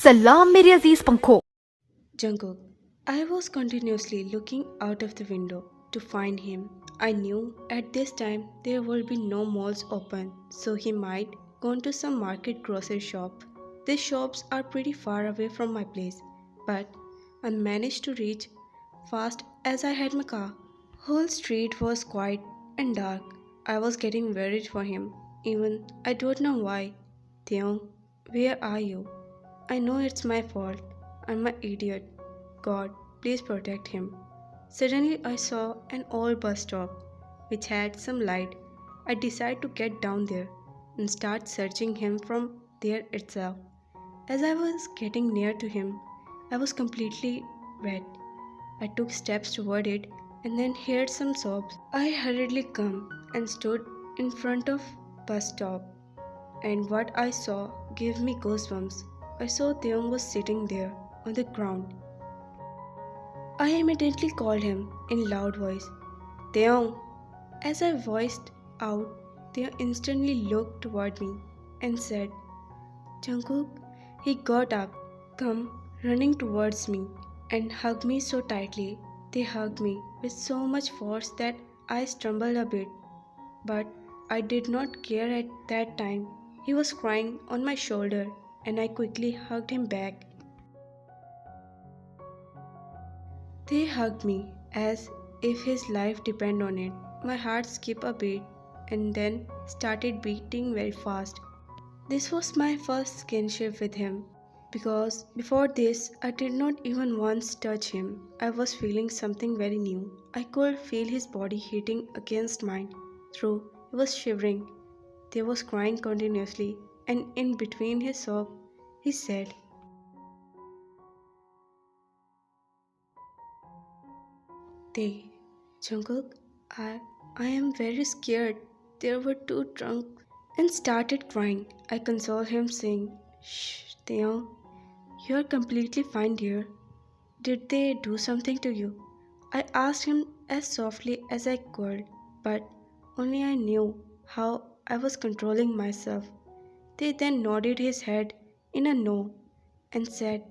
सलाम मेरे अजीज पंखों। Jungkook. I was continuously looking out of the window to find him. I knew at this time there would be no malls open, so he might gone to some market grocery shop. These shops are pretty far away from my place, but I managed to reach fast as I had my car. Whole street was quiet and dark. I was getting worried for him. Even I don't know why. Taehyung, where are you? I know it's my fault. I'm an idiot. God, please protect him. Suddenly, I saw an old bus stop which had some light. I decided to get down there and start searching him from there itself. As I was getting near to him, I was completely wet. I took steps toward it and then heard some sobs. I hurriedly come and stood in front of bus stop, and what I saw gave me goosebumps. I saw Taehyung was sitting there on the ground. I immediately called him in loud voice, Taehyung. As I voiced out, Taehyung instantly looked toward me and said, Jungkook. He got up, come running towards me, and hugged me so tightly. They hugged me with so much force that I stumbled a bit, but I did not care at that time. He was crying on my shoulder, and I quickly hugged him back. They hugged me as if his life depended on it. My heart skipped a beat and then started beating very fast. This was my first kinship with him because before this I did not even once touch him. I was feeling something very new. I could feel his body hitting against mine. Through he was shivering. He was crying continuously, and in between his sobs he said, They, Jungkook, I am very scared. There were two drunk and started crying. I consoled him saying, Shh, Taehyung, you are completely fine dear. Did they do something to you? I asked him as softly as I could, but only I knew how I was controlling myself. They then nodded his head in a no and said,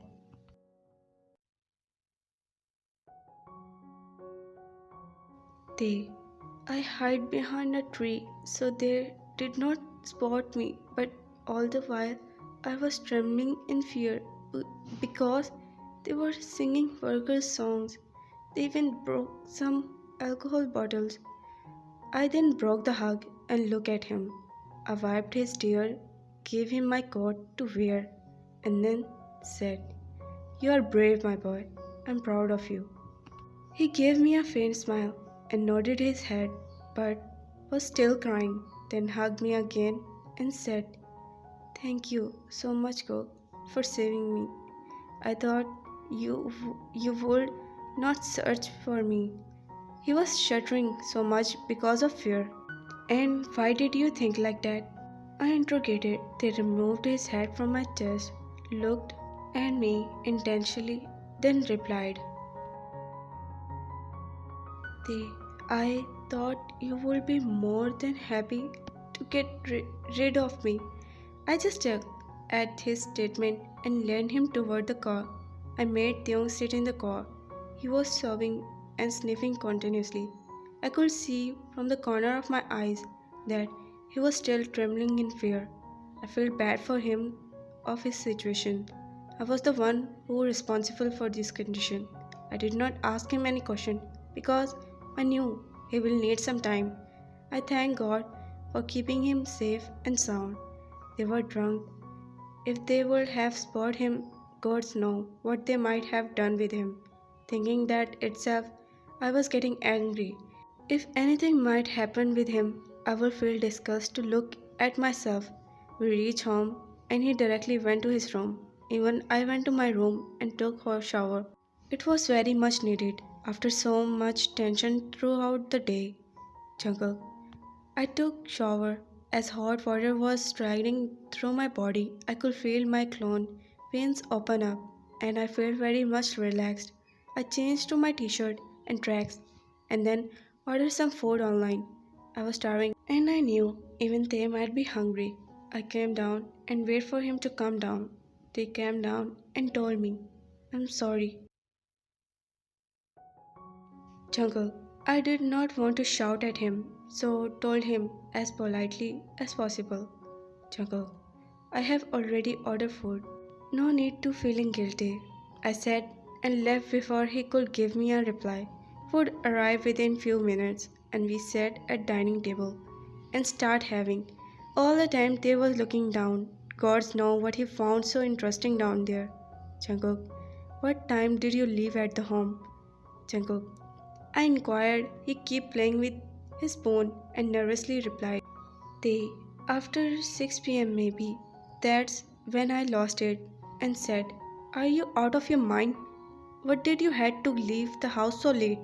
They. I hid behind a tree so they did not spot me, but all the while I was trembling in fear because they were singing vulgar songs. They even broke some alcohol bottles. I then broke the hug and looked at him. I wiped his tear, gave him my coat to wear, and then said, You are brave, my boy. I'm proud of you. He gave me a faint smile and nodded his head, but was still crying, then hugged me again and said, Thank you so much, Cook, for saving me. I thought you would not search for me. He was shuddering so much because of fear. And why did you think like that? I interrogated. They removed his head from my chest, looked at me intensely, then replied, They, I thought you would be more than happy to get rid of me. I just chuckled at his statement and led him toward the car. I made Tyung sit in the car. He was sobbing and sniffing continuously. I could see from the corner of my eyes that he was still trembling in fear. I felt bad for him of his situation. I was the one who was responsible for this condition. I did not ask him any question because I knew he will need some time. I thank God for keeping him safe and sound. They were drunk. If they would have spotted him, gods know what they might have done with him. Thinking that itself, I was getting angry. If anything might happen with him, I would feel disgust to look at myself. We reached home and he directly went to his room. Even I went to my room and took a shower. It was very much needed after so much tension throughout the day. Jungle. I took shower as hot water was striding through my body. I could feel my clone veins open up and I felt very much relaxed. I changed to my t-shirt and tracks and then ordered some food online. I was starving and I knew even they might be hungry. I came down and waited for him to come down. They came down and told me, I'm sorry. Jungkook, I did not want to shout at him, so told him as politely as possible. Jungkook, I have already ordered food. No need to feeling guilty, I said and left before he could give me a reply. Food arrived within few minutes and we sat at dining table and start having. All the time they was looking down. Gods know what he found so interesting down there. Jungkook, what time did you leave at the home? Jungkook, I inquired. He kept playing with his spoon and nervously replied, they, after 6 p.m. maybe. That's when I lost it and said, are you out of your mind? What did you had to leave the house so late?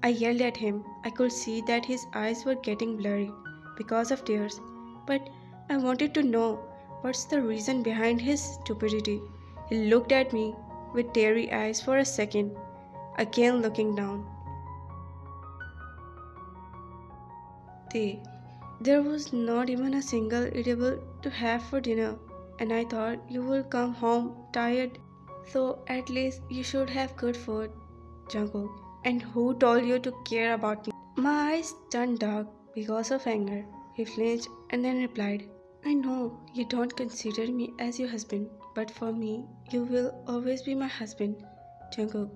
I yelled at him. I could see that his eyes were getting blurry because of tears, but I wanted to know what's the reason behind his stupidity. He looked at me with teary eyes for a second, again looking down. They, there was not even a single edible to have for dinner, and I thought you will come home tired, so at least you should have good food. Jungkook, and who told you to care about me? My eyes turned dark because of anger. He flinched and then replied, I know you don't consider me as your husband, but for me, you will always be my husband. Jungkook,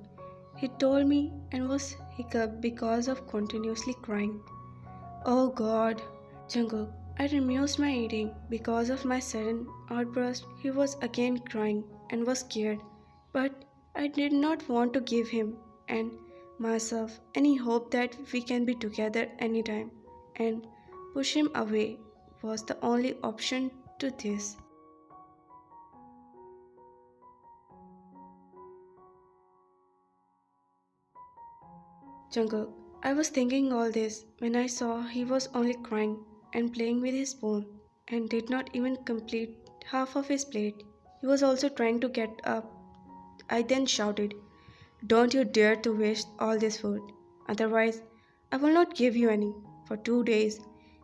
he told me and was hiccuped because of continuously crying. Oh God, Jungkook, I remused my eating because of my sudden outburst. He was again crying and was scared, but I did not want to give him and myself any hope that we can be together anytime, and push him away was the only option to this. Jungkook, I was thinking all this when I saw he was only crying and playing with his spoon and did not even complete half of his plate. He was also trying to get up. I then shouted, don't you dare to waste all this food. Otherwise, I will not give you any. For 2 days,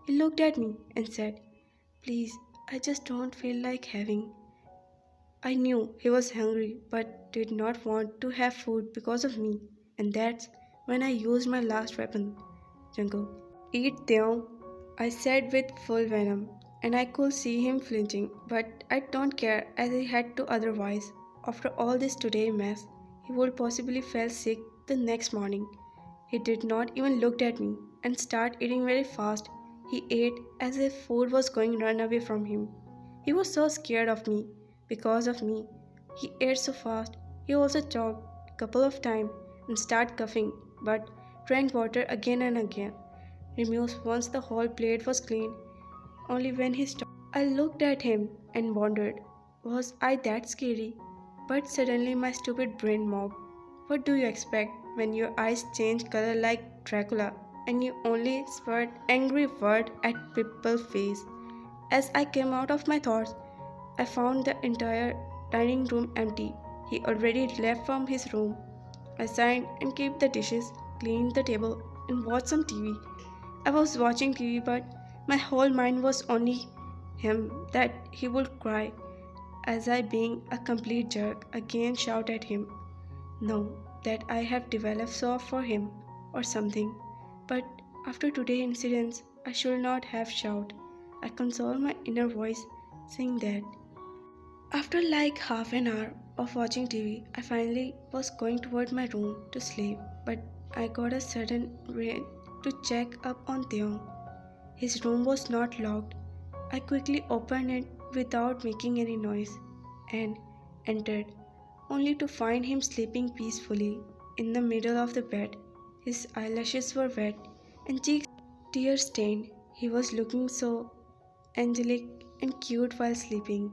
he looked at me and said, please, I just don't feel like having. I knew he was hungry but did not want to have food because of me. And that's when I used my last weapon, Jungle. Eat Taehyung, I said with full venom, and I could see him flinching, but I don't care as he had to otherwise. After all this today mess, he would possibly fell sick the next morning. He did not even look at me and start eating very fast. He ate as if food was going to run away from him. He was so scared of me because of me. He ate so fast. He also choked a couple of times and started coughing, but drank water again and again. Remused once the whole plate was clean, only when he stopped. I looked at him and wondered, was I that scary? But suddenly my stupid brain mocked. What do you expect when your eyes change color like Dracula and you only spurt angry word at people's face? As I came out of my thoughts, I found the entire dining room empty. He already left from his room. I signed and kept the dishes, cleaned the table, and watched some TV. I was watching TV, but my whole mind was only him that he would cry as I, being a complete jerk, again shout at him. No, that I have developed soft for him or something. But after today's incidents, I should not have shout. I console my inner voice, saying that. After like half an hour of watching TV, I finally was going toward my room to sleep, but I got a sudden ring to check up on Taehyung. His room was not locked. I quickly opened it without making any noise and entered, only to find him sleeping peacefully in the middle of the bed. His eyelashes were wet and cheeks tear stained. He was looking so angelic and cute while sleeping.